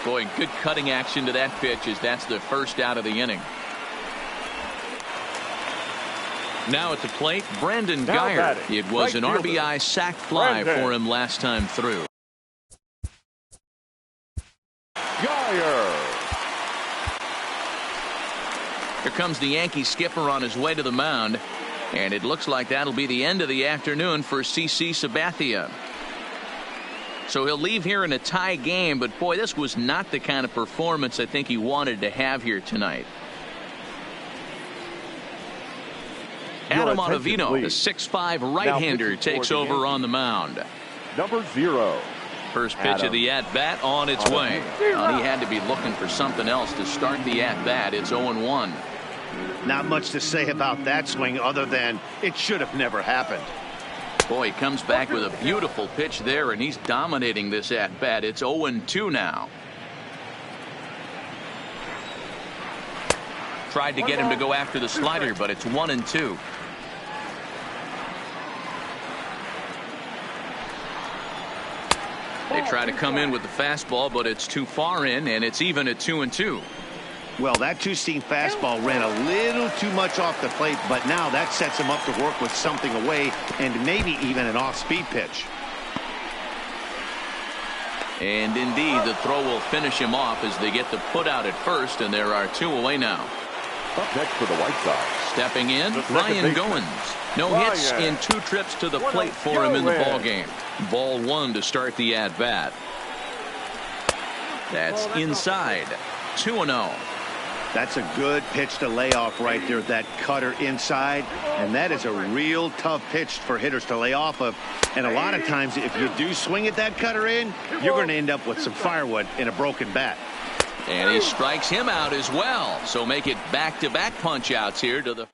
Speaker 1: Boy, good cutting action to that pitch as that's the first out of the inning. Now at the plate, Brandon Guyer. It was an RBI sac fly for him last time through. Here comes the Yankee skipper on his way to the mound. And it looks like that'll be the end of the afternoon for CC Sabathia. So he'll leave here in a tie game, but boy, this was not the kind of performance I think he wanted to have here tonight. Adam Ottavino, the 6'5" right-hander, takes over on the mound.
Speaker 3: Number 0.
Speaker 1: First pitch of the at-bat on its way. Well, he had to be looking for something else to start the at-bat. It's 0-1.
Speaker 2: Not much to say about that swing other than it should have never happened.
Speaker 1: Boy, he comes back with a beautiful pitch there, and he's dominating this at-bat. It's 0-2 now. Tried to get him to go after the slider, but it's 1-2. They try to come in with the fastball, but it's too far in, and it's even at 2-2.
Speaker 2: Well, that two-seam fastball ran a little too much off the plate, but now that sets him up to work with something away and maybe even an off-speed pitch.
Speaker 1: And indeed, the throw will finish him off as they get the put out at first, and there are 2 away now.
Speaker 3: Up next for the White Sox.
Speaker 1: Stepping in, Ryan Goins. No hits in 2 trips to the plate for him in the ballgame. Ball 1 to start the at-bat. That's inside. 2-0.
Speaker 2: That's a good pitch to lay off right there, that cutter inside, and that is a real tough pitch for hitters to lay off of. And a lot of times, if you do swing at that cutter in, you're going to end up with some firewood in a broken bat.
Speaker 1: And he strikes him out as well. So make it back-to-back punch-outs here to the...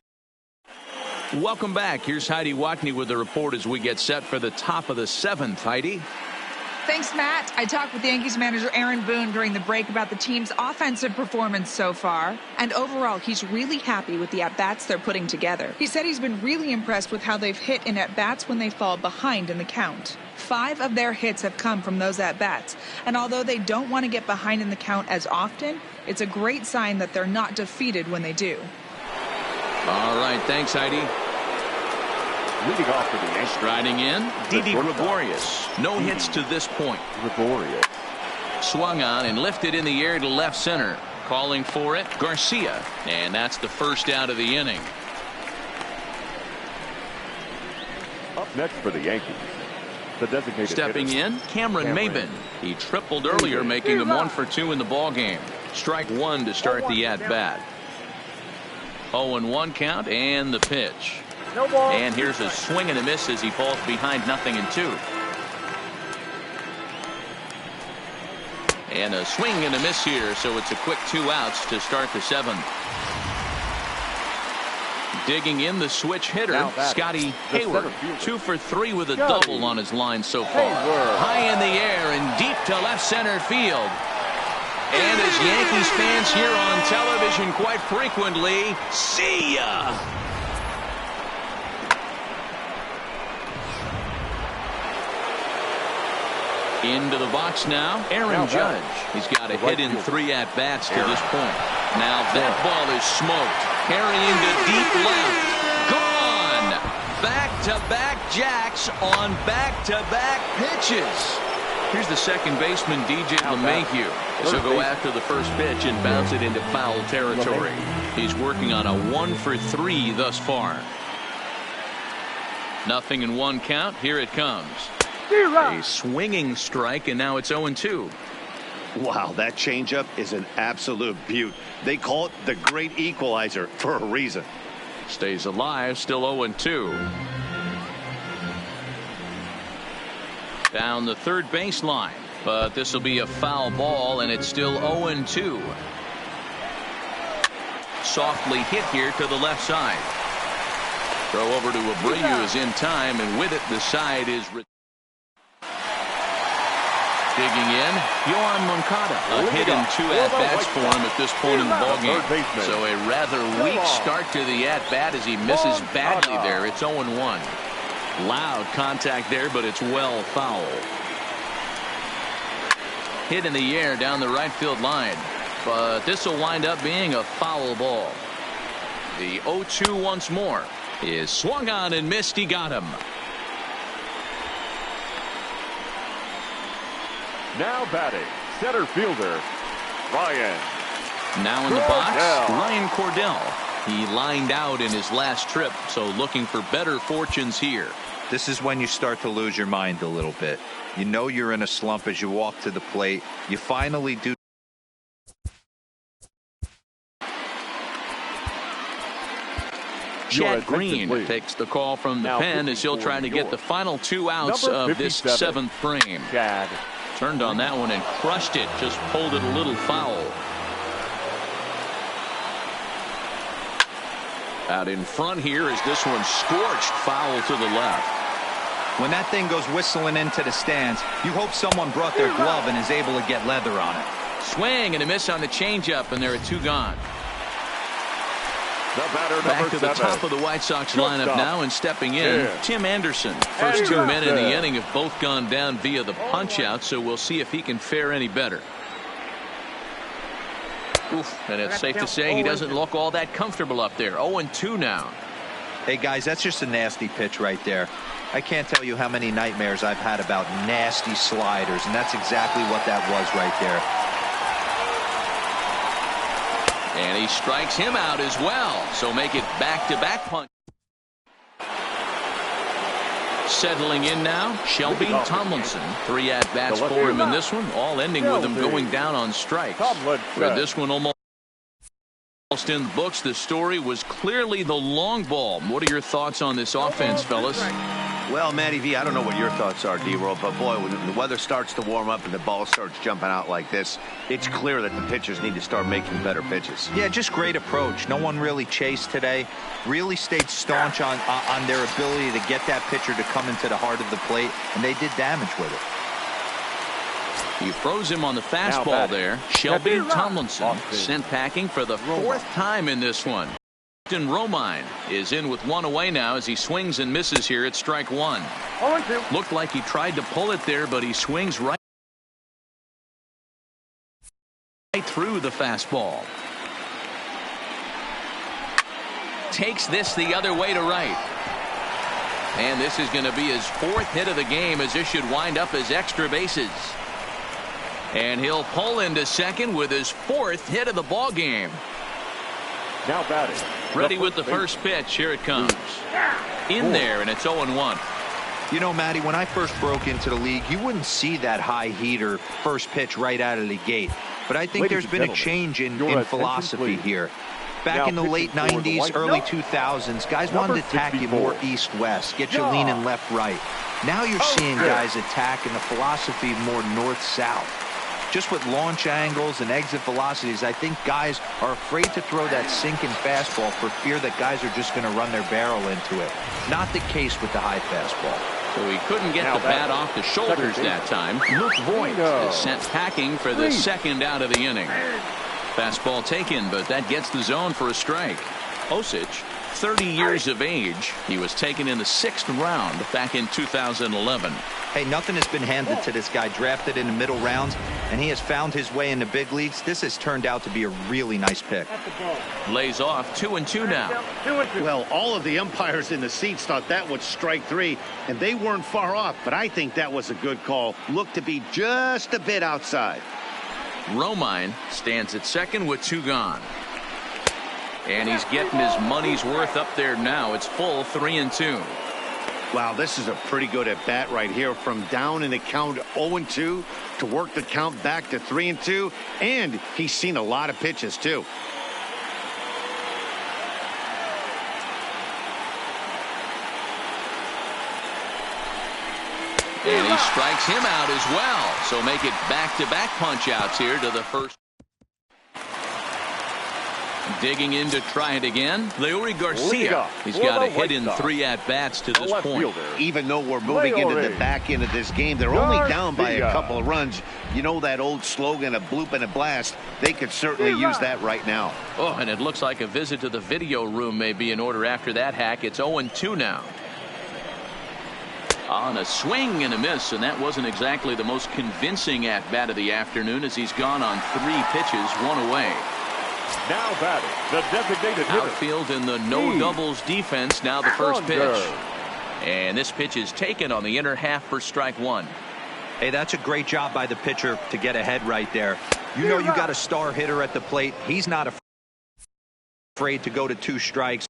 Speaker 1: Welcome back. Here's Heidi Watney with the report as we get set for the top of the 7th. Heidi?
Speaker 7: Thanks, Matt. I talked with Yankees manager Aaron Boone during the break about the team's offensive performance so far. And overall, he's really happy with the at-bats they're putting together. He said he's been really impressed with how they've hit in at-bats when they fall behind in the count. 5 of their hits have come from those at-bats. And although they don't want to get behind in the count as often, it's a great sign that they're not defeated when they do.
Speaker 1: All right. Thanks, Heidi.
Speaker 3: Leading off for the Yankees.
Speaker 1: Striding in, Didi Gregorius. No hits to this point.
Speaker 3: Gregorius.
Speaker 1: Swung on and lifted in the air to left center. Calling for it, Garcia. And that's the first out of the inning.
Speaker 3: Up next for the Yankees, the designated
Speaker 1: Stepping
Speaker 3: hitter,
Speaker 1: in, Cameron Maybin. He tripled earlier, making him 1 for 2 in the ballgame. Strike 1 to start the at-bat. 0-1 count and the pitch. And here's a swing and a miss as he falls behind 0-2. And a swing and a miss here, so it's a quick 2 outs to start the 7th. Digging in the switch hitter, Scotty Hayward. 2 for 3 with a double on his line so far. High in the air and deep to left center field. And as Yankees fans hear on television quite frequently, see ya! Into the box now, Aaron Judge. He's got a hit in 3 at-bats to this point. Now that ball is smoked. Carrying to deep left. Gone! Back-to-back jacks on back-to-back pitches. Here's the second baseman, DJ LeMahieu. So go after the first pitch and bounce it into foul territory. He's working on a 1 for 3 thus far. 0-1 count. Here it comes. A swinging strike, and now it's 0-2.
Speaker 2: Wow, that changeup is an absolute beaut. They call it the great equalizer for a reason.
Speaker 1: Stays alive, still 0-2. Down the third baseline, but this will be a foul ball, and it's still 0-2. Softly hit here to the left side. Throw over to Abreu is in time, and with it, the side is... Digging in, Yohan Moncada. A hit in 2 at-bats for him at this point in the ballgame. So a rather weak start to the at-bat as he misses badly there. It's 0-1. Loud contact there, but it's well foul. Hit in the air down the right field line. But this will wind up being a foul ball. The 0-2 once more is swung on and missed. He got him.
Speaker 3: Now batting, center fielder, Ryan.
Speaker 1: Now in the box, Ryan Cordell. He lined out in his last trip, so looking for better fortunes here.
Speaker 4: This is when you start to lose your mind a little bit. You know you're in a slump as you walk to the plate. You finally do.
Speaker 1: Chad Green takes the call from the pen as he'll try to get the final 2 outs of this 7th frame.
Speaker 3: Chad.
Speaker 1: Turned on that one and crushed it. Just pulled it a little foul. Out in front here is this one scorched foul to the left.
Speaker 4: When that thing goes whistling into the stands, you hope someone brought their glove and is able to get leather on it.
Speaker 1: Swing and a miss on the changeup, and there are 2 gone. Back to the top of the White Sox lineup now, and stepping in, Tim Anderson. First 2 men in the inning have both gone down via the punch-out, so we'll see if he can fare any better. Oof, and it's safe to say he doesn't look all that comfortable up there. 0-2 now.
Speaker 4: Hey, guys, that's just a nasty pitch right there. I can't tell you how many nightmares I've had about nasty sliders, and that's exactly what that was right there.
Speaker 1: And he strikes him out as well, so make it back-to-back punch. Settling in now, Shelby Tomlinson. 3 at-bats for him in this one, all ending with him going down on strikes. For this one almost in the books, the story was clearly the long ball. What are your thoughts on this offense, fellas?
Speaker 2: Well, MLBThe, I don't know what your thoughts are, D-Roll, but boy, when the weather starts to warm up and the ball starts jumping out like this, it's clear that the pitchers need to start making better pitches.
Speaker 4: Yeah, just great approach. No one really chased today. Really stayed staunch on their ability to get that pitcher to come into the heart of the plate, and they did damage with it.
Speaker 1: He throws him on the fastball there. Shelby Tomlinson sent packing for the 4th time in this one. Romine is in with 1 away now as he swings and misses here at strike 1. Looked like he tried to pull it there, but he swings right through the fastball. Takes this the other way to right. And this is going to be his 4th hit of the game, as this should wind up as extra bases. And he'll pull into second with his 4th hit of the ball game.
Speaker 3: Now batting.
Speaker 1: Ready with the first pitch. Here it comes. In there, and it's 0-1.
Speaker 4: You know, Matty, when I first broke into the league, you wouldn't see that high heater first pitch right out of the gate. But I think there's been a change in philosophy here. Back in the late 90s, early 2000s, guys wanted to attack you more east-west, get you leaning left-right. Now you're seeing guys attack in the philosophy more north-south. Just with launch angles and exit velocities, I think guys are afraid to throw that sinking fastball for fear that guys are just going to run their barrel into it. Not the case with the high fastball.
Speaker 1: So he couldn't get the bat off the shoulders that time. Luke Voigt is sent packing for the 2nd out of the inning. Fastball taken, but that gets the zone for a strike. Osich, 30 years of age. He was taken in the 6th round back in 2011.
Speaker 4: Hey, nothing has been handed to this guy. Drafted in the middle rounds, and he has found his way in the big leagues. This has turned out to be a really nice pick.
Speaker 1: Lays off 2-2 now.
Speaker 2: Well, all of the umpires in the seats thought that was strike 3, and they weren't far off, but I think that was a good call. Looked to be just a bit outside.
Speaker 1: Romine stands at second with 2 gone. And he's getting his money's worth up there now. It's full 3-2.
Speaker 2: Wow, this is a pretty good at bat right here, from down in the count 0-2 to work the count back to 3-2, and he's seen a lot of pitches too.
Speaker 1: And he strikes him out as well. So make it back-to-back punch-outs here to the first. Digging in to try it again. Leury Garcia. He's got a hit in 3 at-bats to this point.
Speaker 2: Even though we're moving into the back end of this game, they're only down by a couple of runs. You know that old slogan, a bloop and a blast. They could certainly use that right now.
Speaker 1: Oh, and it looks like a visit to the video room may be in order after that hack. It's 0-2 now. On a swing and a miss, and that wasn't exactly the most convincing at-bat of the afternoon, as he's gone on 3 pitches, 1 away.
Speaker 3: Now batting, the designated hitter.
Speaker 1: Outfield in the no doubles defense. Now the first pitch. And this pitch is taken on the inner half for strike 1.
Speaker 4: Hey, that's a great job by the pitcher to get ahead right there. You know you got a star hitter at the plate. He's not afraid. afraid to go to 2 strikes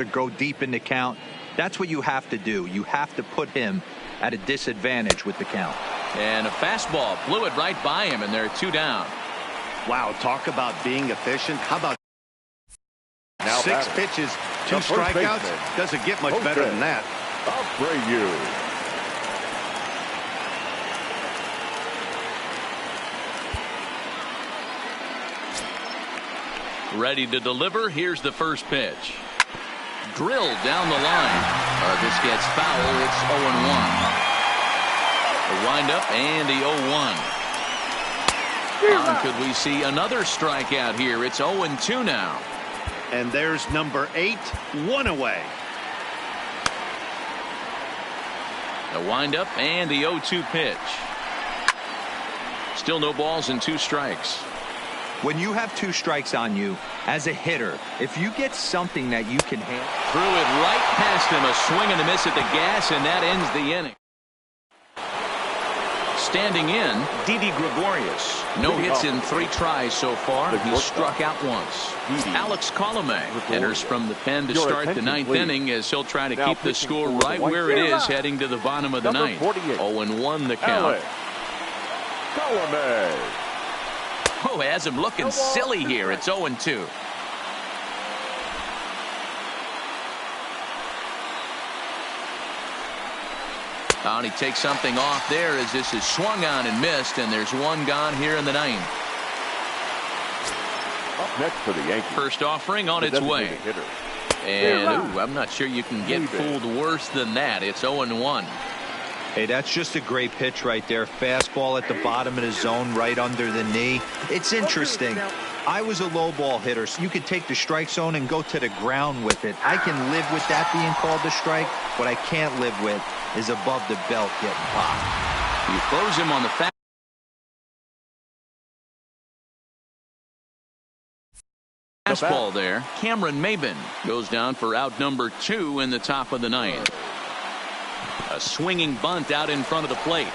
Speaker 4: or go deep in the count. That's what you have to do. You have to put him at a disadvantage with the count.
Speaker 1: And a fastball blew it right by him, and they're 2 down.
Speaker 2: Wow, talk about being efficient. How about
Speaker 3: Now
Speaker 2: 6
Speaker 3: batting,
Speaker 2: pitches,
Speaker 3: the
Speaker 2: 2
Speaker 3: first
Speaker 2: strikeouts?
Speaker 3: baseman,
Speaker 2: Doesn't get much better than that.
Speaker 3: Abreu.
Speaker 1: Ready to deliver. Here's the first pitch. Drilled down the line. This gets foul. It's 0-1. The windup and the 0-1. Could we see another strikeout here? It's 0-2 now.
Speaker 2: And there's number 8, 1 away.
Speaker 1: The windup and the 0-2 pitch. Still no balls and 2 strikes.
Speaker 4: When you have 2 strikes on you, as a hitter, if you get something that you can handle.
Speaker 1: Threw it right past him, a swing and a miss at the gas, and that ends the inning. Standing in, Didi Gregorius. No hits in 3 tries so far. He struck out once. Alex Colomé enters from the pen to start the 9th inning as he'll try to keep the score right where it is heading to the bottom of the 9th. 0-1 the count.
Speaker 3: Colomé.
Speaker 1: Oh, has him looking silly here. It's 0-2. And he takes something off there as this is swung on and missed, and there's 1 gone here in the 9th.
Speaker 3: Up next for the Yankees.
Speaker 1: First offering on its way.
Speaker 3: Hitter.
Speaker 1: And I'm not sure you can get fooled worse than that. It's 0-1.
Speaker 4: Hey, that's just a great pitch right there. Fastball at the bottom of the zone, right under the knee. It's interesting. I was a low ball hitter, so you could take the strike zone and go to the ground with it. I can live with that being called a strike. What I can't live with is above the belt getting popped.
Speaker 1: You close him on the fastball there. Cameron Maybin goes down for out number 2 in the top of the 9th. A swinging bunt out in front of the plate.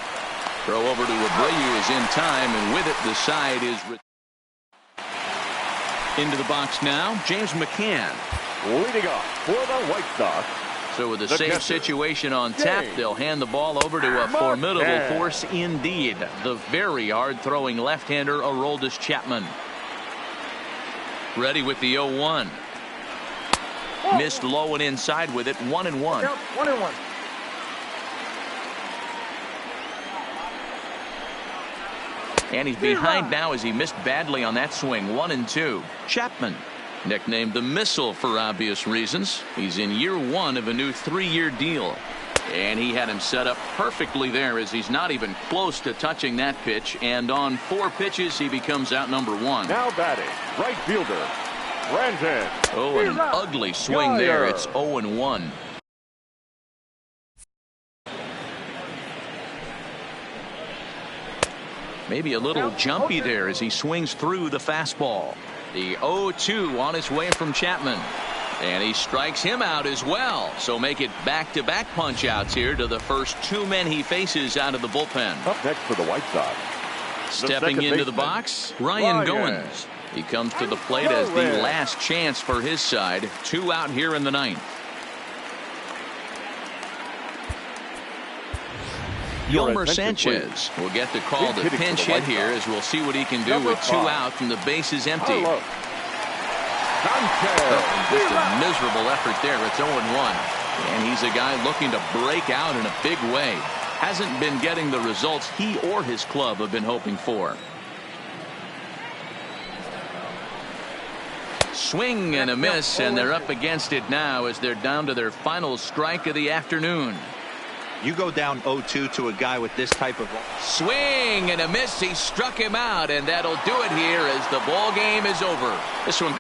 Speaker 1: Throw over to Abreu is in time, and with it the side is into the box now. James McCann
Speaker 3: Leading off for the White Sox.
Speaker 1: So with the save situation on tap, they'll hand the ball over to a formidable force indeed. The very hard throwing left-hander Aroldis Chapman. Ready with the 0-1. Missed low and inside with it. 1-1.
Speaker 5: 1-1.
Speaker 1: And he's behind now as he missed badly on that swing. 1-2. Chapman, nicknamed the Missile for obvious reasons. He's in year 1 of a new 3-year deal. And he had him set up perfectly there as he's not even close to touching that pitch. And on 4 pitches, he becomes out number 1.
Speaker 3: Now batting, right fielder, Brandon.
Speaker 1: Oh, and an ugly swing there. It's 0-1. Maybe a little jumpy there as he swings through the fastball. The 0-2 on his way from Chapman. And he strikes him out as well. So make it back-to-back punch-outs here to the first 2 men he faces out of the bullpen.
Speaker 3: Up next for the White Sox.
Speaker 1: Stepping into the box, Ryan Goins. He comes to the plate as the last chance for his side. 2 out here in the 9th. Yolmer Sanchez will get the call to pinch hit here as we'll see what he can do with 2 out and the bases empty. Oh, just a miserable effort there. It's 0-1. And he's a guy looking to break out in a big way. Hasn't been getting the results he or his club have been hoping for. Swing and a miss, and they're up against it now as they're down to their final strike of the afternoon.
Speaker 4: You go down 0-2 to a guy with this type of
Speaker 1: swing and a miss. He struck him out, and that'll do it here as the ball game is over. This one